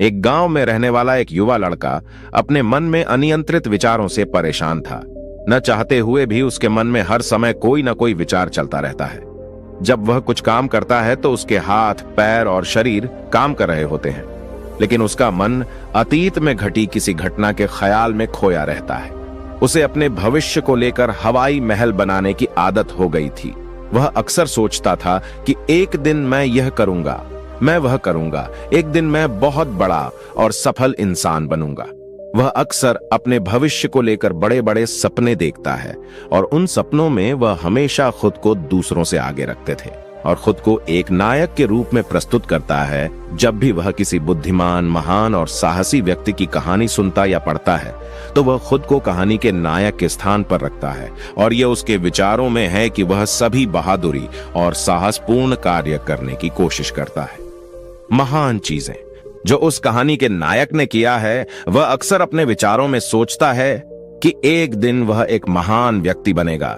एक गांव में रहने वाला एक युवा लड़का अपने मन में अनियंत्रित विचारों से परेशान था। न चाहते हुए भी उसके मन में हर समय कोई न कोई विचार चलता रहता है। जब वह कुछ काम करता है तो उसके हाथ, पैर और शरीर काम कर रहे होते हैं, लेकिन उसका मन अतीत में घटी किसी घटना के ख्याल में खोया रहता है। उसे अपने भविष्य को लेकर हवाई महल बनाने की आदत हो गई थी। वह अक्सर सोचता था कि एक दिन मैं यह करूंगा, मैं वह करूंगा, एक दिन मैं बहुत बड़ा और सफल इंसान बनूंगा। वह अक्सर अपने भविष्य को लेकर बड़े बड़े सपने देखता है और उन सपनों में वह हमेशा खुद को दूसरों से आगे रखते थे और खुद को एक नायक के रूप में प्रस्तुत करता है। जब भी वह किसी बुद्धिमान, महान और साहसी व्यक्ति की कहानी सुनता या पढ़ता है तो वह खुद को कहानी के नायक के स्थान पर रखता है और यह उसके विचारों में है कि वह सभी बहादुरी और साहसपूर्ण कार्य करने की कोशिश करता है। महान चीजें जो उस कहानी के नायक ने किया है, वह अक्सर अपने विचारों में सोचता है कि एक दिन वह एक महान व्यक्ति बनेगा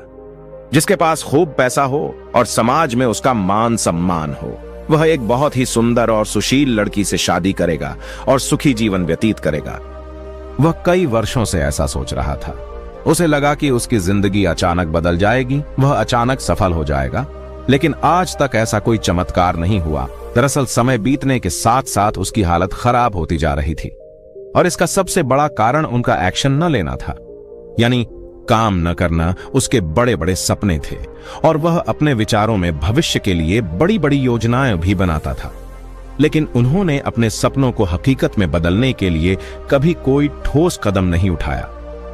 जिसके पास खूब पैसा हो और समाज में उसका मान सम्मान हो। वह एक बहुत ही सुंदर और सुशील लड़की से शादी करेगा और सुखी जीवन व्यतीत करेगा। वह कई वर्षों से ऐसा सोच रहा था। उसे लगा कि उसकी जिंदगी अचानक बदल जाएगी, वह अचानक सफल हो जाएगा, लेकिन आज तक ऐसा कोई चमत्कार नहीं हुआ। दरअसल समय बीतने के साथ साथ उसकी हालत खराब होती जा रही थी और इसका सबसे बड़ा कारण उनका एक्शन न लेना था, यानी काम न करना। उसके बड़े बड़े सपने थे और वह अपने विचारों में भविष्य के लिए बड़ी बड़ी योजनाएं भी बनाता था, लेकिन उन्होंने अपने सपनों को हकीकत में बदलने के लिए कभी कोई ठोस कदम नहीं उठाया।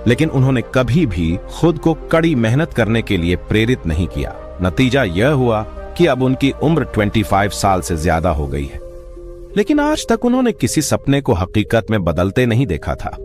लेकिन उन्होंने कभी भी खुद को कड़ी मेहनत करने के लिए प्रेरित नहीं किया। नतीजा यह हुआ कि अब उनकी उम्र 25 साल से ज्यादा हो गई है, लेकिन आज तक उन्होंने किसी सपने को हकीकत में बदलते नहीं देखा था।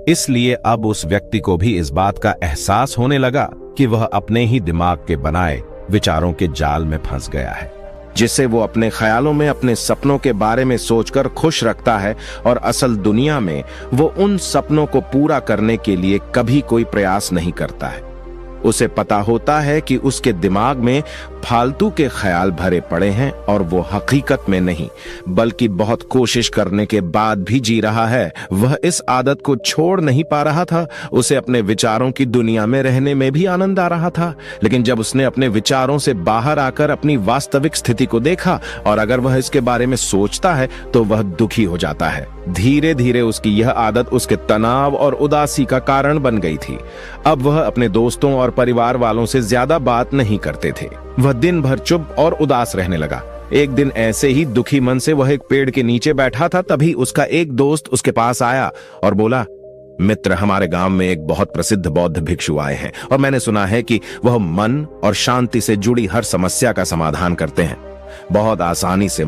इसलिए अब उस व्यक्ति को भी इस बात का एहसास होने लगा कि वह अपने ही दिमाग के बनाए विचारों के जाल में फंस गया है, जिससे वो अपने ख्यालों में अपने सपनों के बारे में सोचकर खुश रखता है और असल दुनिया में वो उन सपनों को पूरा करने के लिए कभी कोई प्रयास नहीं करता है। उसे पता होता है कि उसके दिमाग में फालतू के ख्याल भरे पड़े हैं और वो हकीकत में नहीं बल्कि बहुत कोशिश करने के बाद भी जी रहा है। वह इस आदत को छोड़ नहीं पा रहा था। उसे अपने विचारों की दुनिया में रहने में भी आनंद आ रहा था, लेकिन जब उसने अपने विचारों से बाहर आकर अपनी वास्तविक स्थिति को देखा और अगर वह इसके बारे में सोचता है तो वह दुखी हो जाता है। धीरे धीरे उसकी यह आदत उसके तनाव और उदासी का कारण बन गई थी। अब वह अपने दोस्तों और परिवार वालों से ज्यादा बात नहीं करते थे। वह दिन भर चुप और उदास रहने लगा। एक दिन ऐसे ही दुखी मन से वह एक पेड़ के नीचे बैठा था, तभी उसका एक दोस्त उसके पास आया और बोला, मित्र, हमारे गांव में एक बहुत प्रसिद्ध बौद्ध भिक्षु आए हैं और मैंने सुना है कि वह मन और शांति से जुड़ी हर समस्या का समाधान करते हैं, बहुत आसानी से।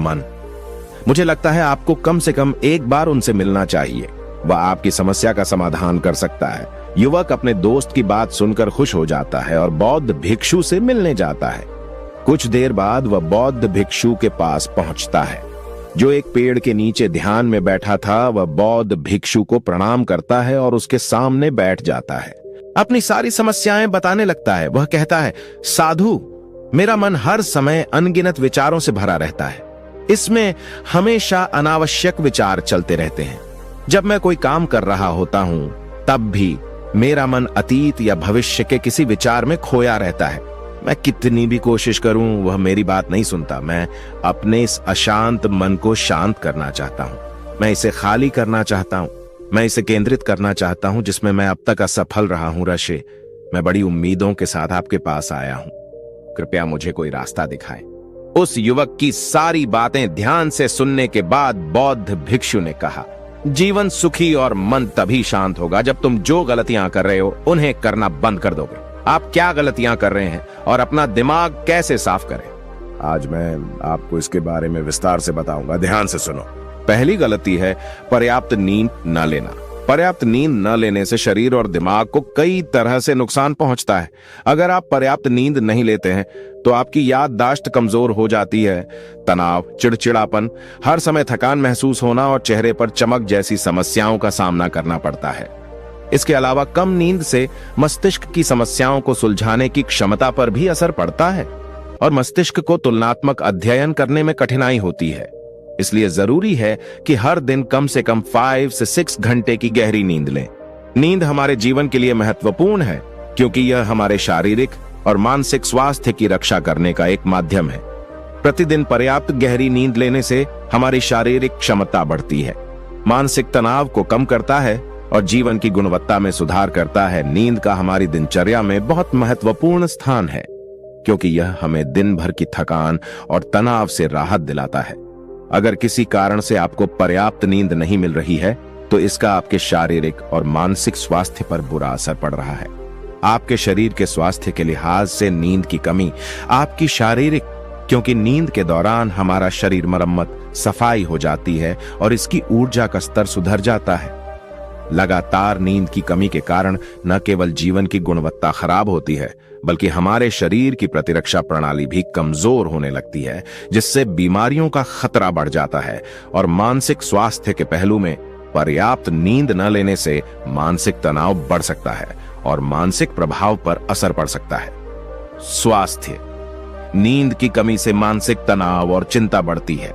मुझे लगता है आपको कम से कम एक बार उनसे मिलना चाहिए, वह आपकी समस्या का समाधान कर सकता है। युवक अपने दोस्त की बात सुनकर खुश हो जाता है और बौद्ध भिक्षु से मिलने जाता है। कुछ देर बाद वह बौद्ध भिक्षु के पास पहुंचता है जो एक पेड़ के नीचे ध्यान में बैठा था। वह बौद्ध भिक्षु को प्रणाम करता है और उसके सामने बैठ जाता है। अपनी सारी समस्याएं बताने लगता है। वह कहता है, साधु, मेरा मन हर समय अनगिनत विचारों से भरा रहता है। इसमें हमेशा अनावश्यक विचार चलते रहते हैं। जब मैं कोई काम कर रहा होता हूं तब भी मेरा मन अतीत या भविष्य के किसी विचार में खोया रहता है। मैं कितनी भी कोशिश करूं वह मेरी बात नहीं सुनता। मैं अपने इस अशांत मन को शांत करना चाहता हूं। मैं इसे खाली करना चाहता हूं। मैं इसे केंद्रित करना चाहता हूं जिसमें मैं अब तक असफल रहा हूं। ऋषि, मैं बड़ी उम्मीदों के साथ आपके पास आया हूं, कृपया मुझे कोई रास्ता दिखाएं। उस युवक की सारी बातें ध्यान से सुनने के बाद बौद्ध भिक्षु ने कहा, जीवन सुखी और मन तभी शांत होगा जब तुम जो गलतियां कर रहे हो उन्हें करना बंद कर दोगे। आप क्या गलतियां कर रहे हैं और अपना दिमाग कैसे साफ करें, आज मैं आपको इसके बारे में विस्तार से बताऊंगा। ध्यान से सुनो। पहली गलती है पर्याप्त नींद न लेना। पर्याप्त नींद न लेने से शरीर और दिमाग को कई तरह से नुकसान पहुंचता है। अगर आप पर्याप्त नींद नहीं लेते हैं तो आपकी याददाश्त कमजोर हो जाती है। तनाव, चिड़चिड़ापन, हर समय थकान महसूस होना और चेहरे पर चमक जैसी समस्याओं का सामना करना पड़ता है। इसके अलावा कम नींद से मस्तिष्क की समस्याओं को सुलझाने की क्षमता पर भी असर पड़ता है और मस्तिष्क को तुलनात्मक अध्ययन करने में कठिनाई होती है। इसलिए जरूरी है कि हर दिन कम से कम 5 से 6 घंटे की गहरी नींद लें। नींद हमारे जीवन के लिए महत्वपूर्ण है क्योंकि यह हमारे शारीरिक और मानसिक स्वास्थ्य की रक्षा करने का एक माध्यम है। प्रतिदिन पर्याप्त गहरी नींद लेने से हमारी शारीरिक क्षमता बढ़ती है, मानसिक तनाव को कम करता है और जीवन की गुणवत्ता में सुधार करता है। नींद का हमारी दिनचर्या में बहुत महत्वपूर्ण स्थान है क्योंकि यह हमें दिन भर की थकान और तनाव से राहत दिलाता है। अगर किसी कारण से आपको पर्याप्त नींद नहीं मिल रही है तो इसका आपके शारीरिक और मानसिक स्वास्थ्य पर बुरा असर पड़ रहा है। आपके शरीर के स्वास्थ्य के लिहाज से नींद की कमी आपकी शारीरिक, क्योंकि नींद के दौरान हमारा शरीर मरम्मत, सफाई हो जाती है और इसकी ऊर्जा का स्तर सुधर जाता है। लगातार नींद की कमी के कारण न केवल जीवन की गुणवत्ता खराब होती है बल्कि हमारे शरीर की प्रतिरक्षा प्रणाली भी कमजोर होने लगती है, जिससे बीमारियों का खतरा बढ़ जाता है। और मानसिक स्वास्थ्य के पहलू में पर्याप्त नींद न लेने से मानसिक तनाव बढ़ सकता है और मानसिक प्रभाव पर असर पड़ सकता है। स्वास्थ्य, नींद की कमी से मानसिक तनाव और चिंता बढ़ती है,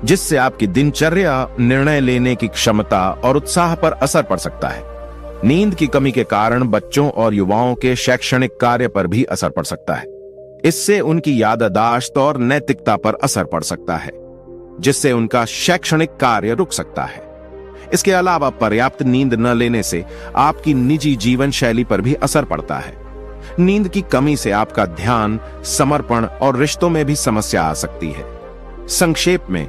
जिससे आपकी दिनचर्या, निर्णय लेने की क्षमता और उत्साह पर असर पड़ सकता है। नींद की कमी के कारण बच्चों और युवाओं के शैक्षणिक कार्य पर भी असर पड़ सकता है। इससे उनकी याददाश्त और नैतिकता पर असर पड़ सकता है, जिससे उनका शैक्षणिक कार्य रुक सकता है। इसके अलावा पर्याप्त नींद न लेने से आपकी निजी जीवन शैली पर भी असर पड़ता है। नींद की कमी से आपका ध्यान, समर्पण और रिश्तों में भी समस्या आ सकती है। संक्षेप में,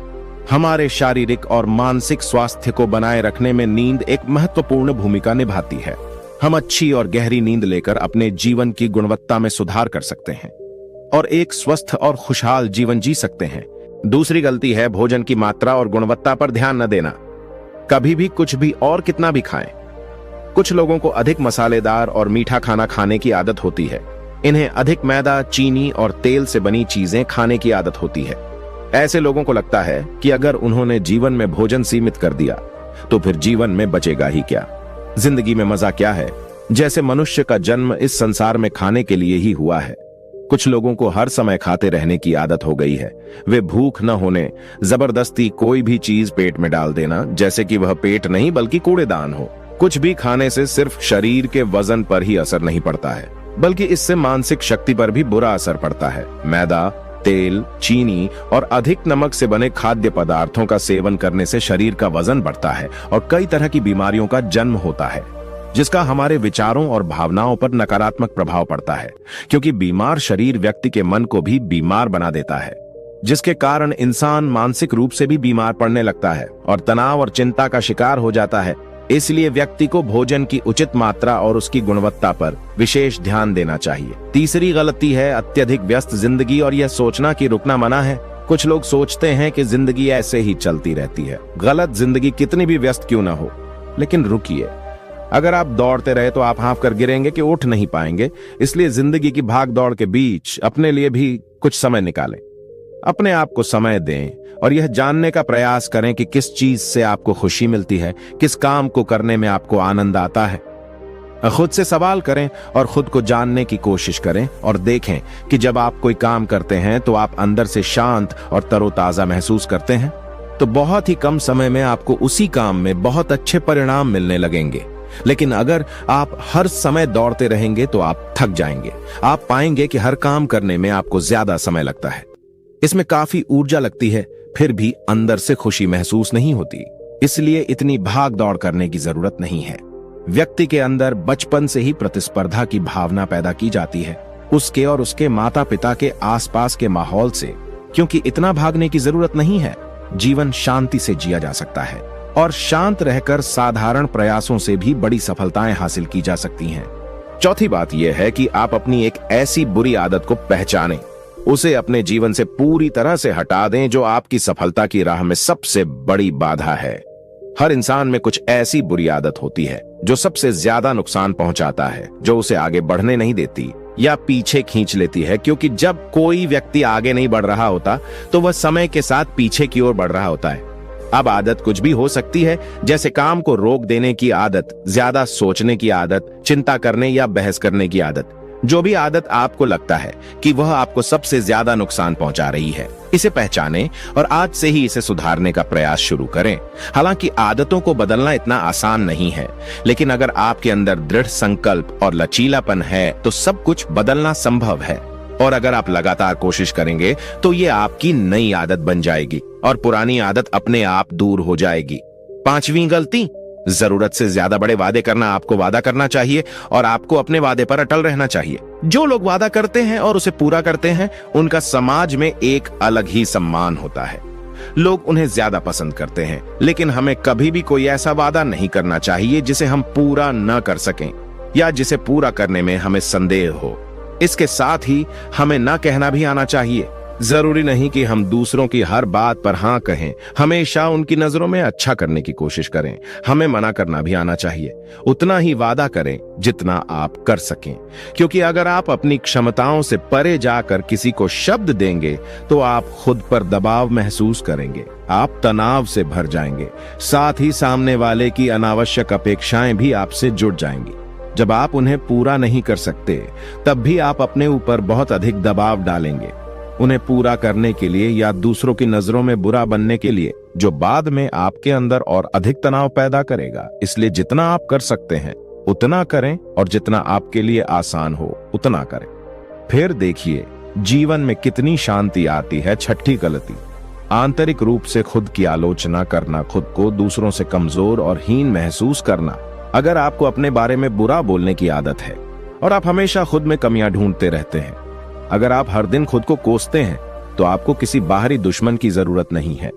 हमारे शारीरिक और मानसिक स्वास्थ्य को बनाए रखने में नींद एक महत्वपूर्ण भूमिका निभाती है। हम अच्छी और गहरी नींद लेकर अपने जीवन की गुणवत्ता में सुधार कर सकते हैं और एक स्वस्थ और खुशहाल जीवन जी सकते हैं। दूसरी गलती है भोजन की मात्रा और गुणवत्ता पर ध्यान न देना। कभी भी कुछ भी और कितना भी खाएं। कुछ लोगों को अधिक मसालेदार और मीठा खाना खाने की आदत होती है। इन्हें अधिक मैदा, चीनी और तेल से बनी चीजें खाने की आदत होती है। ऐसे लोगों को लगता है कि अगर उन्होंने जीवन में भोजन सीमित कर दिया तो फिर जीवन में बचेगा ही क्या, जिंदगी में मजा क्या है, जैसे मनुष्य का जन्म इस संसार में खाने के लिए ही हुआ है। कुछ लोगों को हर समय खाते रहने की आदत हो गई है। वे भूख न होने जबरदस्ती कोई भी चीज पेट में डाल देना, जैसे कि वह पेट नहीं बल्कि कूड़ेदान हो। कुछ भी खाने से सिर्फ शरीर के वजन पर ही असर नहीं पड़ता है बल्कि इससे मानसिक शक्ति पर भी बुरा असर पड़ता है। मैदा, तेल, चीनी और अधिक नमक से बने खाद्य पदार्थों का सेवन करने से शरीर का वजन बढ़ता है और कई तरह की बीमारियों का जन्म होता है, जिसका हमारे विचारों और भावनाओं पर नकारात्मक प्रभाव पड़ता है, क्योंकि बीमार शरीर व्यक्ति के मन को भी बीमार बना देता है, जिसके कारण इंसान मानसिक रूप से भी बीमार पड़ने लगता है और तनाव और चिंता का शिकार हो जाता है। इसलिए व्यक्ति को भोजन की उचित मात्रा और उसकी गुणवत्ता पर विशेष ध्यान देना चाहिए। तीसरी गलती है अत्यधिक व्यस्त जिंदगी और यह सोचना कि रुकना मना है। कुछ लोग सोचते हैं कि जिंदगी ऐसे ही चलती रहती है। गलत, जिंदगी कितनी भी व्यस्त क्यों ना हो, लेकिन रुकिए। अगर आप दौड़ते रहे तो आप हाँफ कर गिरेंगे कि उठ नहीं पाएंगे। इसलिए जिंदगी की भाग दौड़ के बीच अपने लिए भी कुछ समय निकालें। अपने आप को समय दें और यह जानने का प्रयास करें कि किस चीज से आपको खुशी मिलती है, किस काम को करने में आपको आनंद आता है। खुद से सवाल करें और खुद को जानने की कोशिश करें और देखें कि जब आप कोई काम करते हैं तो आप अंदर से शांत और तरोताजा महसूस करते हैं, तो बहुत ही कम समय में आपको उसी काम में बहुत अच्छे परिणाम मिलने लगेंगे। लेकिन अगर आप हर समय दौड़ते रहेंगे तो आप थक जाएंगे। आप पाएंगे कि हर काम करने में आपको ज्यादा समय लगता है, इसमें काफी ऊर्जा लगती है, फिर भी अंदर से खुशी महसूस नहीं होती। इसलिए इतनी भाग दौड़ करने की जरूरत नहीं है। व्यक्ति के अंदर बचपन से ही प्रतिस्पर्धा की भावना पैदा की जाती है, उसके और उसके माता पिता के आसपास के माहौल से, क्योंकि इतना भागने की जरूरत नहीं है। जीवन शांति से जिया जा सकता है और शांत रहकर साधारण प्रयासों से भी बड़ी सफलताएं हासिल की जा सकती हैं। चौथी बात यह है कि आप अपनी एक ऐसी बुरी आदत को पहचानें, उसे अपने जीवन से पूरी तरह से हटा दें जो आपकी सफलता की राह में सबसे बड़ी बाधा है। हर इंसान में कुछ ऐसी बुरी आदत होती है जो सबसे ज्यादा नुकसान पहुंचाता है, जो उसे आगे बढ़ने नहीं देती या पीछे खींच लेती है, क्योंकि जब कोई व्यक्ति आगे नहीं बढ़ रहा होता तो वह समय के साथ पीछे की ओर बढ़ रहा होता है। अब आदत कुछ भी हो सकती है, जैसे काम को रोक देने की आदत, ज्यादा सोचने की आदत, चिंता करने या बहस करने की आदत। जो भी आदत आपको लगता है कि वह आपको सबसे ज्यादा नुकसान पहुंचा रही है, इसे पहचानें और आज से ही इसे सुधारने का प्रयास शुरू करें। हालांकि आदतों को बदलना इतना आसान नहीं है, लेकिन अगर आपके अंदर दृढ़ संकल्प और लचीलापन है तो सब कुछ बदलना संभव है। और अगर आप लगातार कोशिश करेंगे तो ये आपकी नई आदत बन जाएगी और पुरानी आदत अपने आप दूर हो जाएगी। 5वीं गलती, जरूरत से ज्यादा बड़े वादे करना। आपको वादा करना चाहिए और आपको अपने वादे पर अटल रहना चाहिए। जो लोग वादा करते हैं और उसे पूरा करते हैं, उनका समाज में एक अलग ही सम्मान होता है। लोग उन्हें ज्यादा पसंद करते हैं। लेकिन हमें कभी भी कोई ऐसा वादा नहीं करना चाहिए जिसे हम पूरा न कर सकें या जिसे पूरा करने में हमें संदेह हो। इसके साथ ही हमें न कहना भी आना चाहिए। जरूरी नहीं कि हम दूसरों की हर बात पर हाँ कहें, हमेशा उनकी नजरों में अच्छा करने की कोशिश करें। हमें मना करना भी आना चाहिए। उतना ही वादा करें जितना आप कर सकें, क्योंकि अगर आप अपनी क्षमताओं से परे जाकर किसी को शब्द देंगे तो आप खुद पर दबाव महसूस करेंगे, आप तनाव से भर जाएंगे, साथ ही सामने वाले की अनावश्यक अपेक्षाएं भी आपसे जुड़ जाएंगी। जब आप उन्हें पूरा नहीं कर सकते, तब भी आप अपने ऊपर बहुत अधिक दबाव डालेंगे, उन्हें पूरा करने के लिए या दूसरों की नजरों में बुरा बनने के लिए, जो बाद में आपके अंदर और अधिक तनाव पैदा करेगा। इसलिए जितना आप कर सकते हैं उतना करें और जितना आपके लिए आसान हो उतना करें। फिर देखिए जीवन में कितनी शांति आती है। 6ठी गलती, आंतरिक रूप से खुद की आलोचना करना, खुद को दूसरों से कमजोर और हीन महसूस करना। अगर आपको अपने बारे में बुरा बोलने की आदत है और आप हमेशा खुद में कमियां ढूंढते रहते हैं, अगर आप हर दिन खुद को कोसते हैं, तो आपको किसी बाहरी दुश्मन की जरूरत नहीं है,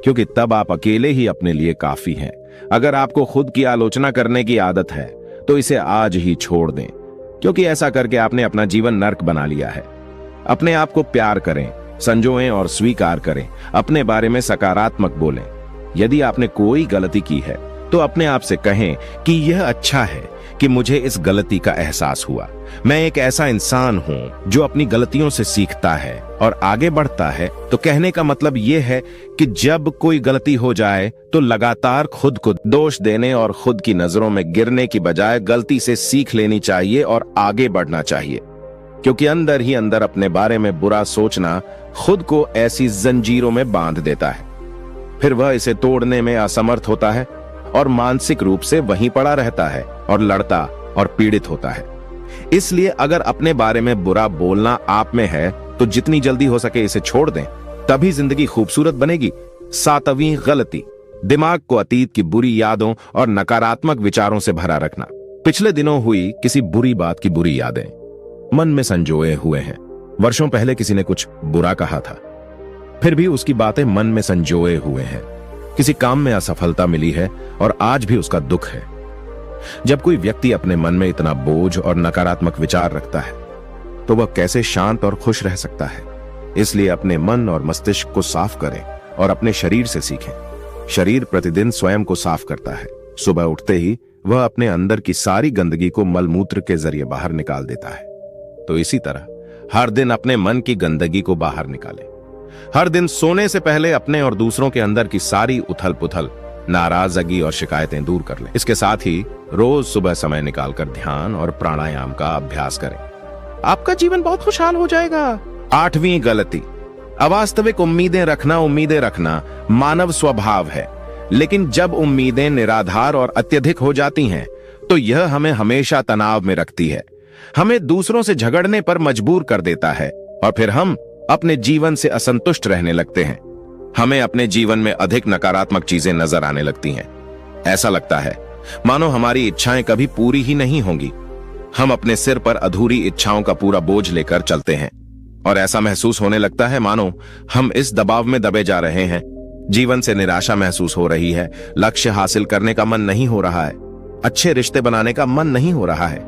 क्योंकि तब आप अकेले ही अपने लिए काफी हैं। अगर आपको खुद की आलोचना करने की आदत है तो इसे आज ही छोड़ दें, क्योंकि ऐसा करके आपने अपना जीवन नर्क बना लिया है। अपने आप को प्यार करें, संजोएं और स्वीकार करें। अपने बारे में सकारात्मक बोलें। यदि आपने कोई गलती की है तो अपने आप से कहें कि यह अच्छा है कि मुझे इस गलती का एहसास हुआ। मैं एक ऐसा इंसान हूं जो अपनी गलतियों से सीखता है और आगे बढ़ता है। तो कहने का मतलब यह है कि जब कोई गलती हो जाए तो लगातार खुद को दोष देने और खुद की नजरों में गिरने की बजाय गलती से सीख लेनी चाहिए और आगे बढ़ना चाहिए, क्योंकि अंदर ही अंदर अपने बारे में बुरा सोचना खुद को ऐसी जंजीरों में बांध देता है। फिर वह इसे तोड़ने में असमर्थ होता है और मानसिक रूप से वहीं पड़ा रहता है और लड़ता और पीड़ित होता है। इसलिए अगर अपने बारे में बुरा बोलना आप में है तो जितनी जल्दी हो सके इसे छोड़ दें, तभी जिंदगी खूबसूरत बनेगी। 7वीं गलती, दिमाग को अतीत की बुरी यादों और नकारात्मक विचारों से भरा रखना। पिछले दिनों हुई किसी बुरी बात की बुरी यादें मन में संजोए हुए हैं। वर्षों पहले किसी ने कुछ बुरा कहा था, फिर भी उसकी बातें मन में संजोए हुए हैं। किसी काम में असफलता मिली है और आज भी उसका दुख है। जब कोई व्यक्ति अपने मन में इतना बोझ और नकारात्मक विचार रखता है तो वह कैसे शांत और खुश रह सकता है। इसलिए अपने मन और मस्तिष्क को साफ करें और अपने शरीर से सीखें। शरीर प्रतिदिन स्वयं को साफ करता है। सुबह उठते ही वह अपने अंदर की सारी गंदगी को मलमूत्र के जरिए बाहर निकाल देता है। तो इसी तरह हर दिन अपने मन की गंदगी को बाहर निकालें। हर दिन सोने से पहले अपने और दूसरों के अंदर की सारी उथल पुथल, नाराजगी और शिकायतें दूर कर लें। इसके साथ ही रोज सुबह समय निकालकर ध्यान और प्राणायाम का अभ्यास करें। आपका जीवन बहुत खुशहाल हो जाएगा। 8वीं गलती, अवास्तविक उम्मीदें रखना मानव स्वभाव है, लेकिन जब उम्मीदें निराधार और अत्यधिक हो जाती हैं तो यह हमें हमेशा तनाव में रखती है, हमें दूसरों से झगड़ने पर मजबूर कर देता है और फिर हम अपने जीवन से असंतुष्ट रहने लगते हैं। हमें अपने जीवन में अधिक नकारात्मक चीजें नजर आने लगती हैं। ऐसा लगता है मानो हमारी इच्छाएं कभी पूरी ही नहीं होंगी। हम अपने सिर पर अधूरी इच्छाओं का पूरा बोझ लेकर चलते हैं और ऐसा महसूस होने लगता है मानो हम इस दबाव में दबे जा रहे हैं। जीवन से निराशा महसूस हो रही है, लक्ष्य हासिल करने का मन नहीं हो रहा है, अच्छे रिश्ते बनाने का मन नहीं हो रहा है,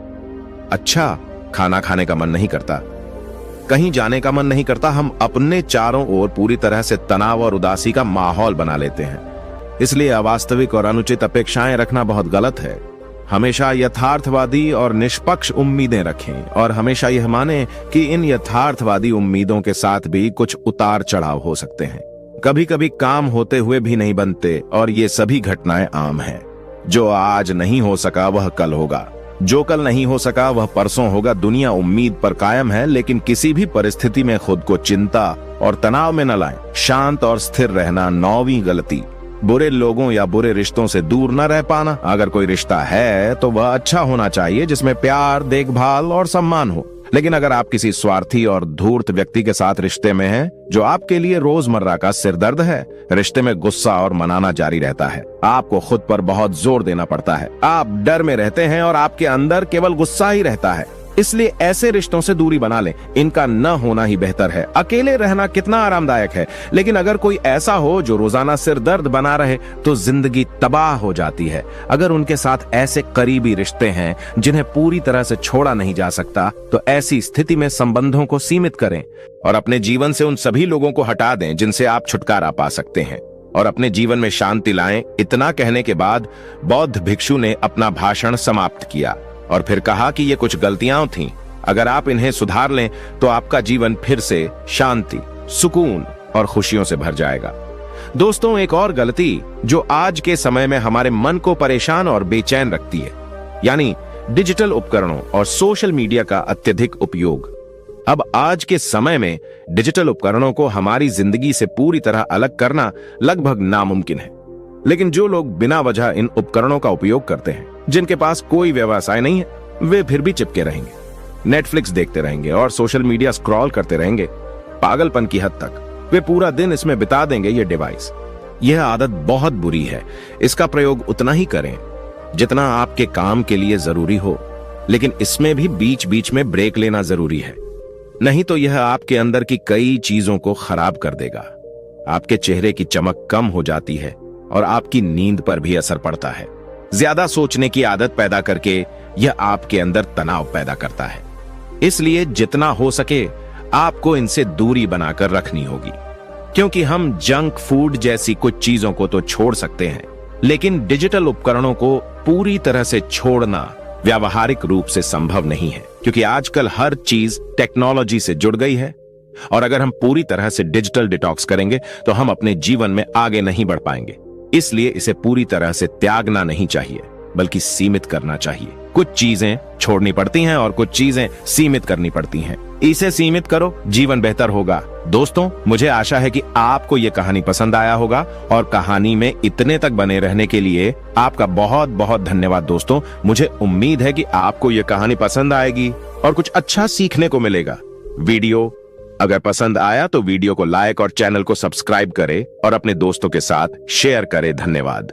अच्छा खाना खाने का मन नहीं करता, कहीं जाने का मन नहीं करता। हम अपने चारों ओर पूरी तरह से तनाव और उदासी का माहौल बना लेते हैं। इसलिए अवास्तविक और अनुचित अपेक्षाएं रखना बहुत गलत है। हमेशा यथार्थवादी और निष्पक्ष उम्मीदें रखें और हमेशा यह माने कि इन यथार्थवादी उम्मीदों के साथ भी कुछ उतार चढ़ाव हो सकते हैं। कभी कभी काम होते हुए भी नहीं बनते और ये सभी घटनाएं आम हैं। जो आज नहीं हो सका वह कल होगा। जो कल नहीं हो सका वह परसों होगा। दुनिया उम्मीद पर कायम है, लेकिन किसी भी परिस्थिति में खुद को चिंता और तनाव में न लाएं। शांत और स्थिर रहना 9वीं गलती। बुरे लोगों या बुरे रिश्तों से दूर न रह पाना। अगर कोई रिश्ता है तो वह अच्छा होना चाहिए, जिसमें प्यार, देखभाल और सम्मान हो। लेकिन अगर आप किसी स्वार्थी और धूर्त व्यक्ति के साथ रिश्ते में हैं, जो आपके लिए रोजमर्रा का सिरदर्द है, रिश्ते में गुस्सा और मनाना जारी रहता है। आपको खुद पर बहुत जोर देना पड़ता है। आप डर में रहते हैं और आपके अंदर केवल गुस्सा ही रहता है। इसलिए ऐसे रिश्तों से दूरी बना लें। इनका न होना ही बेहतर है। अकेले रहना कितना आरामदायक है, लेकिन अगर कोई ऐसा हो जो रोजाना सिर दर्द बना रहे तो जिंदगी तबाह हो जाती है। अगर उनके साथ ऐसे करीबी रिश्ते हैं जिन्हें पूरी तरह से छोड़ा नहीं जा सकता, तो ऐसी स्थिति में संबंधों को सीमित करें और अपने जीवन से उन सभी लोगों को हटा दें जिनसे आप छुटकारा पा सकते हैं और अपने जीवन में शांति लाएं। इतना कहने के बाद बौद्ध भिक्षु ने अपना भाषण समाप्त किया और फिर कहा कि ये कुछ गलतियां थीं। अगर आप इन्हें सुधार लें तो आपका जीवन फिर से शांति, सुकून और खुशियों से भर जाएगा। दोस्तों, एक और गलती जो आज के समय में हमारे मन को परेशान और बेचैन रखती है, यानी डिजिटल उपकरणों और सोशल मीडिया का अत्यधिक उपयोग। अब आज के समय में डिजिटल उपकरणों को हमारी जिंदगी से पूरी तरह अलग करना लगभग नामुमकिन है। लेकिन जो लोग बिना वजह इन उपकरणों का उपयोग करते हैं, जिनके पास कोई व्यवसाय नहीं है, वे फिर भी चिपके रहेंगे, नेटफ्लिक्स देखते रहेंगे और सोशल मीडिया स्क्रॉल करते रहेंगे। पागलपन की हद तक वे पूरा दिन इसमें बिता देंगे। ये डिवाइस, यह आदत बहुत बुरी है। इसका प्रयोग उतना ही करें जितना आपके काम के लिए जरूरी हो, लेकिन इसमें भी बीच बीच में ब्रेक लेना जरूरी है। नहीं तो यह आपके अंदर की कई चीजों को खराब कर देगा। आपके चेहरे की चमक कम हो जाती है और आपकी नींद पर भी असर पड़ता है। ज्यादा सोचने की आदत पैदा करके यह आपके अंदर तनाव पैदा करता है। इसलिए जितना हो सके आपको इनसे दूरी बनाकर रखनी होगी, क्योंकि हम जंक फूड जैसी कुछ चीजों को तो छोड़ सकते हैं, लेकिन डिजिटल उपकरणों को पूरी तरह से छोड़ना व्यावहारिक रूप से संभव नहीं है, क्योंकि आजकल हर चीज टेक्नोलॉजी से जुड़ गई है और अगर हम पूरी तरह से डिजिटल डिटॉक्स करेंगे तो हम अपने जीवन में आगे नहीं बढ़ पाएंगे। इसलिए इसे पूरी तरह से त्यागना नहीं चाहिए, बल्कि सीमित करना चाहिए। कुछ चीजें छोड़नी पड़ती हैं और कुछ चीजें सीमित करनी पड़ती हैं। इसे सीमित करो, जीवन बेहतर होगा। दोस्तों, मुझे आशा है कि आपको यह कहानी पसंद आया होगा और कहानी में इतने तक बने रहने के लिए आपका बहुत बहुत धन्यवाद। दोस्तों, मुझे उम्मीद है कि आपको यह कहानी पसंद आएगी और कुछ अच्छा सीखने को मिलेगा। वीडियो अगर पसंद आया तो वीडियो को लाइक और चैनल को सब्सक्राइब करें और अपने दोस्तों के साथ शेयर करें। धन्यवाद।